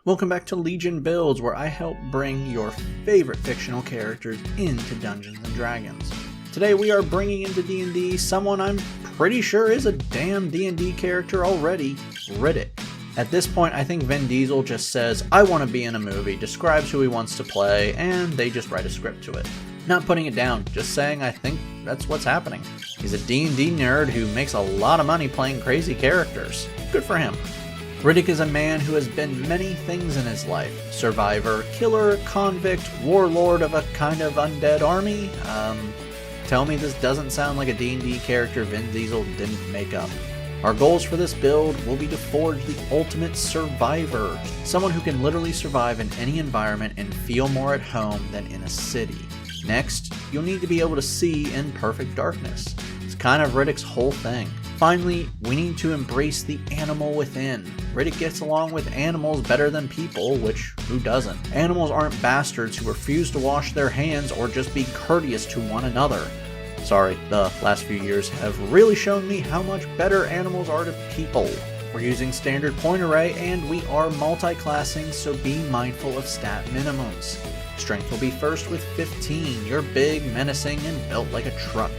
Welcome back to Legion Builds, where I help bring your favorite fictional characters into Dungeons & Dragons. Today we are bringing into D&D someone I'm pretty sure is a damn D&D character already, Riddick. At this point, I think Vin Diesel just says, I want to be in a movie, describes who he wants to play, and they just write a script to it. Not putting it down, just saying I think that's what's happening. He's a D&D nerd who makes a lot of money playing crazy characters. Good for him. Riddick is a man who has been many things in his life. Survivor, killer, convict, warlord of a kind of undead army. Tell me this doesn't sound like a D&D character Vin Diesel didn't make up. Our goals for this build will be to forge the ultimate survivor. Someone who can literally survive in any environment and feel more at home than in a city. Next, you'll need to be able to see in perfect darkness. It's kind of Riddick's whole thing. Finally, we need to embrace the animal within. Riddick gets along with animals better than people, which who doesn't? Animals aren't bastards who refuse to wash their hands or just be courteous to one another. Sorry, the last few years have really shown me how much better animals are to people. We're using standard point array and we are multi-classing, so be mindful of stat minimums. Strength will be first with 15, you're big, menacing, and built like a truck.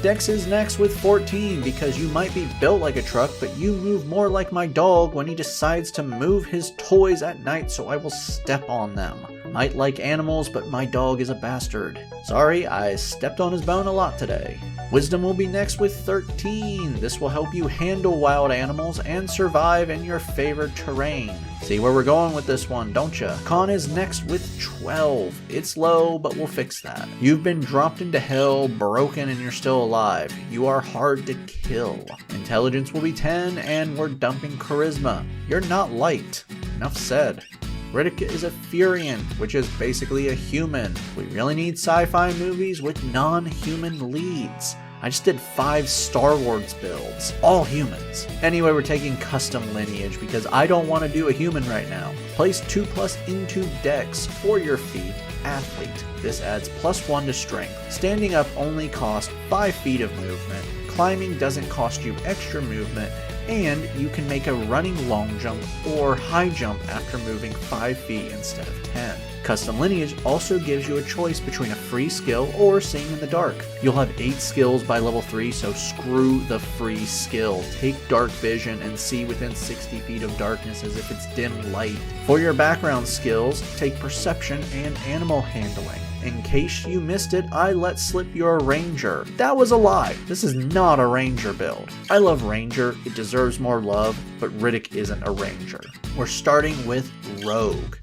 Dex is next with 14 because you might be built like a truck, but you move more like my dog when he decides to move his toys at night, so I will step on them. Might like animals, but my dog is a bastard. Sorry, I stepped on his bone a lot today. Wisdom will be next with 13. This will help you handle wild animals and survive in your favored terrain. See where we're going with this one, don't ya? Con is next with 12. It's low, but we'll fix that. You've been dropped into hell, broken, and you're still alive. You are hard to kill. Intelligence will be 10, and we're dumping charisma. You're not light. Enough said. Riddick is a Furian, which is basically a human. We really need sci-fi movies with non-human leads. I just did 5 Star Wars builds, all humans. Anyway, we're taking custom lineage because I don't want to do a human right now. Place 2+ into Dex for your feet, athlete. This adds +1 to strength. Standing up only costs 5 feet of movement. Climbing doesn't cost you extra movement, and you can make a running long jump or high jump after moving 5 feet instead of 10. Custom Lineage also gives you a choice between a free skill or seeing in the dark. You'll have 8 skills by level 3, so screw the free skill. Take dark vision and see within 60 feet of darkness as if it's dim light. For your background skills, take perception and animal handling. In case you missed it, I let slip your ranger. That was a lie. This is not a ranger build. I love ranger, it deserves more love, but Riddick isn't a ranger. We're starting with rogue.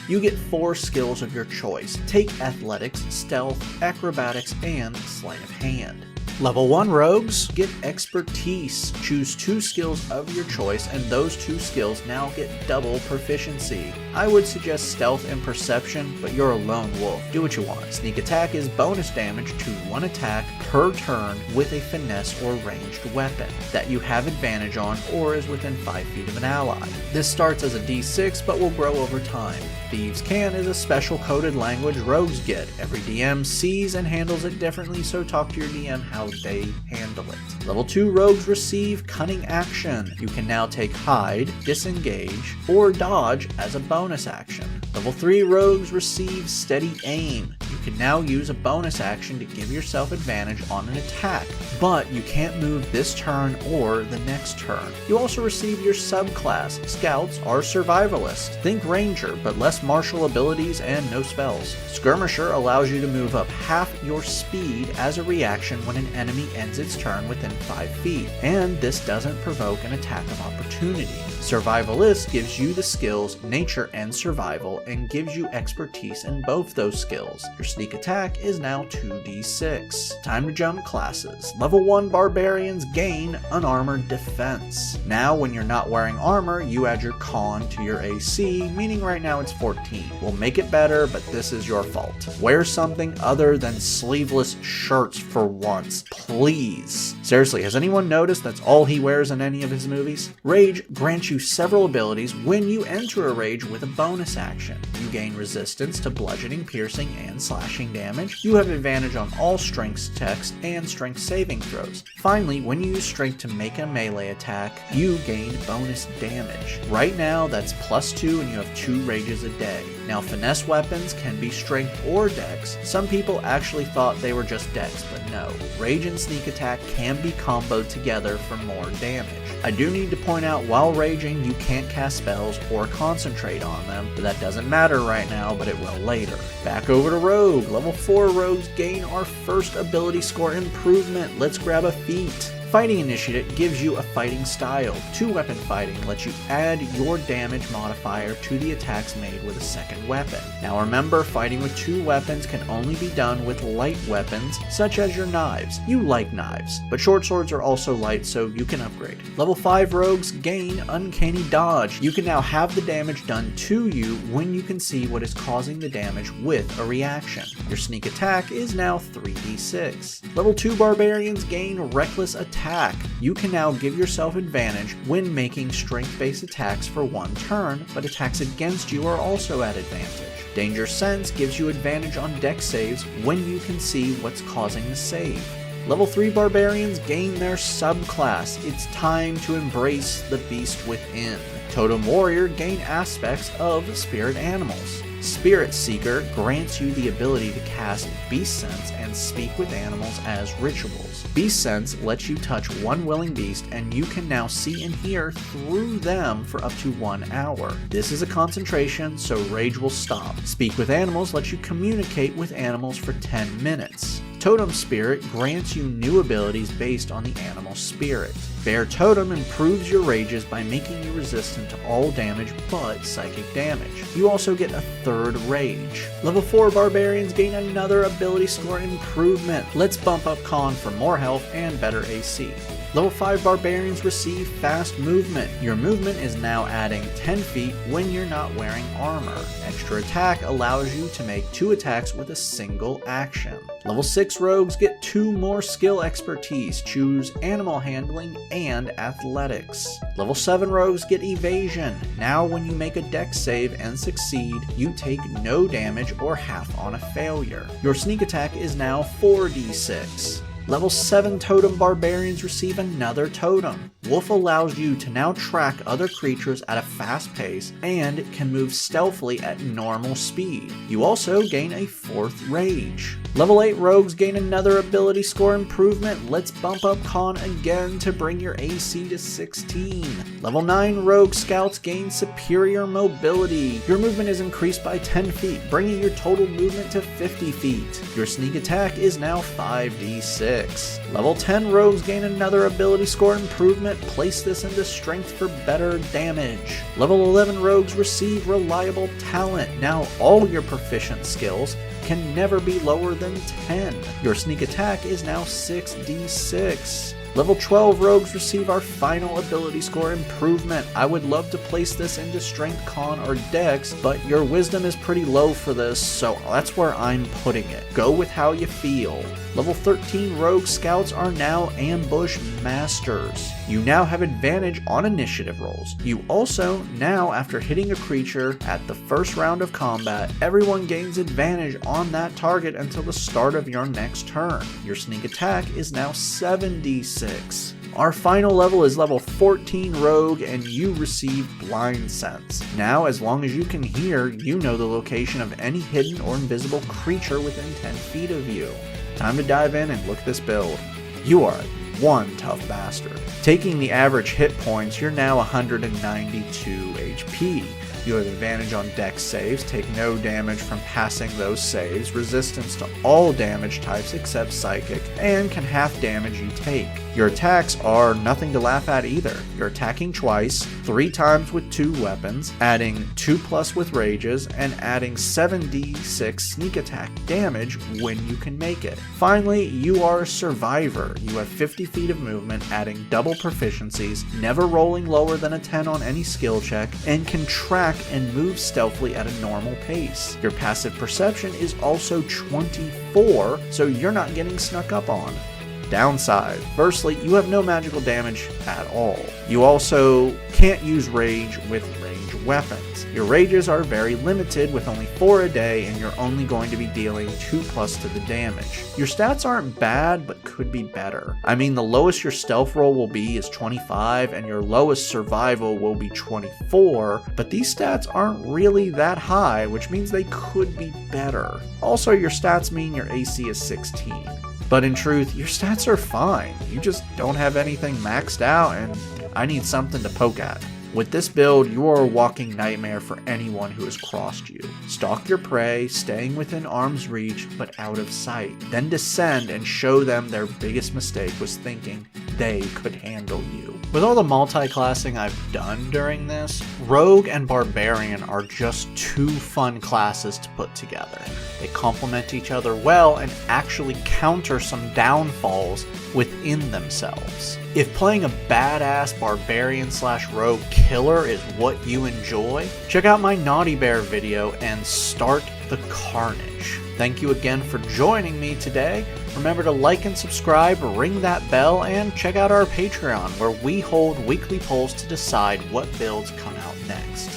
You get 4 skills of your choice. Take athletics, stealth, acrobatics, and sleight of hand. Level 1 rogues get expertise. Choose 2 skills of your choice, and those 2 skills now get double proficiency. I would suggest stealth and perception, but you're a lone wolf. Do what you want. Sneak attack is bonus damage to 1 attack per turn with a finesse or ranged weapon that you have advantage on or is within 5 feet of an ally. This starts as a D6 but will grow over time. Thieves' Can is a special coded language rogues get. Every DM sees and handles it differently, so talk to your DM how they handle it. Level 2 rogues receive Cunning Action. You can now take Hide, Disengage, or Dodge as a bonus action. Level 3 rogues receive Steady Aim. You can now use a bonus action to give yourself advantage on an attack, but you can't move this turn or the next turn. You also receive your subclass. Scouts are survivalists. Think Ranger, but less martial abilities and no spells. Skirmisher allows you to move up half your speed as a reaction when an enemy ends its turn within 5 feet, and this doesn't provoke an attack of opportunity. Survivalist gives you the skills Nature and Survival and gives you expertise in both those skills. Your sneak attack is now 2d6. Time to jump classes. Level 1 Barbarians gain Unarmored Defense. Now when you're not wearing armor, you add your con to your AC, meaning right now it's 14. We'll make it better, but this is your fault. Wear something other than sleeveless shirts for once, please. Seriously, has anyone noticed that's all he wears in any of his movies? Rage grants you several abilities when you enter a rage with a bonus action. You gain resistance to bludgeoning, piercing, and slashing slashing damage. You have advantage on all strength checks and strength saving throws. Finally, when you use strength to make a melee attack, you gain bonus damage. Right now, that's +2 and you have 2 rages a day. Now, finesse weapons can be strength or dex. Some people actually thought they were just dex, but no. Rage and sneak attack can be comboed together for more damage. I do need to point out, while raging, you can't cast spells or concentrate on them, but that doesn't matter right now, but it will later. Back over to Rogue. Level 4 Rogues gain our first ability score improvement. Let's grab a feat. Fighting Initiative gives you a fighting style. 2-weapon fighting lets you add your damage modifier to the attacks made with a second weapon. Now remember, fighting with 2 weapons can only be done with light weapons, such as your knives. You like knives, but short swords are also light, so you can upgrade. Level 5 Rogues gain Uncanny Dodge. You can now have the damage done to you when you can see what is causing the damage with a reaction. Your sneak attack is now 3d6. Level 2 Barbarians gain Reckless Attack. You can now give yourself advantage when making strength-based attacks for 1 turn, but attacks against you are also at advantage. Danger Sense gives you advantage on dex saves when you can see what's causing the save. Level 3 Barbarians gain their subclass. It's time to embrace the beast within. Totem Warrior gain aspects of spirit animals. Spirit Seeker grants you the ability to cast Beast Sense and speak with animals as rituals. Beast Sense lets you touch one willing beast and you can now see and hear through them for up to 1 hour. This is a concentration, so rage will stop. Speak with animals lets you communicate with animals for 10 minutes. Totem Spirit grants you new abilities based on the animal spirit. Bear Totem improves your rages by making you resistant to all damage but psychic damage. You also get a 3rd rage. Level 4 Barbarians gain another ability score improvement. Let's bump up Con for more health and better AC. Level 5 Barbarians receive Fast Movement. Your movement is now adding 10 feet when you're not wearing armor. Extra Attack allows you to make 2 attacks with a single action. Level 6 Rogues get 2 more skill expertise. Choose Animal Handling and Athletics. Level 7 Rogues get Evasion. Now when you make a dex save and succeed, you take no damage or half on a failure. Your sneak attack is now 4d6. Level 7 Totem Barbarians receive another totem. Wolf allows you to now track other creatures at a fast pace and can move stealthily at normal speed. You also gain a 4th rage. Level 8 Rogues gain another ability score improvement. Let's bump up Con again to bring your AC to 16. Level 9 Rogue Scouts gain Superior Mobility. Your movement is increased by 10 feet, bringing your total movement to 50 feet. Your sneak attack is now 5d6. Level 10 Rogues gain another ability score improvement. Place this into strength for better damage. Level 11 Rogues receive Reliable Talent. Now all your proficient skills can never be lower than 10. Your sneak attack is now 6d6. Level 12 Rogues receive our final ability score improvement. I would love to place this into Strength, Con, or Dex, but your Wisdom is pretty low for this, so that's where I'm putting it. Go with how you feel. Level 13 Rogue Scouts are now Ambush Masters. You now have advantage on initiative rolls. You also, now after hitting a creature at the first round of combat, everyone gains advantage on that target until the start of your next turn. Your sneak attack is now 7d6. Our final level is level 14 Rogue and you receive Blind Sense. Now, as long as you can hear, you know the location of any hidden or invisible creature within 10 feet of you. Time to dive in and look at this build. You are one tough bastard. Taking the average hit points, you're now 192 HP. You have advantage on dex saves, take no damage from passing those saves, resistance to all damage types except psychic, and can half damage you take. Your attacks are nothing to laugh at either. You're attacking twice, 3 times with 2 weapons, adding 2+ with rages, and adding 7d6 sneak attack damage when you can make it. Finally, you are a survivor. You have 50 feet of movement, adding double proficiencies, never rolling lower than a 10 on any skill check, and can track and move stealthily at a normal pace. Your passive perception is also 24, so you're not getting snuck up on. Downside. Firstly, you have no magical damage at all. You also can't use rage with range weapons. Your rages are very limited with only 4 a day, and you're only going to be dealing 2+ to the damage. Your stats aren't bad, but could be better. I mean, the lowest your stealth roll will be is 25, and your lowest survival will be 24, but these stats aren't really that high, which means they could be better. Also, your stats mean your AC is 16. But in truth, your stats are fine. You just don't have anything maxed out, and I need something to poke at. With this build, you are a walking nightmare for anyone who has crossed you. Stalk your prey, staying within arm's reach, but out of sight. Then descend and show them their biggest mistake was thinking they could handle you. With all the multi-classing I've done during this, Rogue and Barbarian are just 2 fun classes to put together. They complement each other well and actually counter some downfalls within themselves. If playing a badass Barbarian/Rogue killer is what you enjoy, check out my Naughty Bear video and start the carnage. Thank you again for joining me today. Remember to like and subscribe, ring that bell, and check out our Patreon where we hold weekly polls to decide what builds come out next.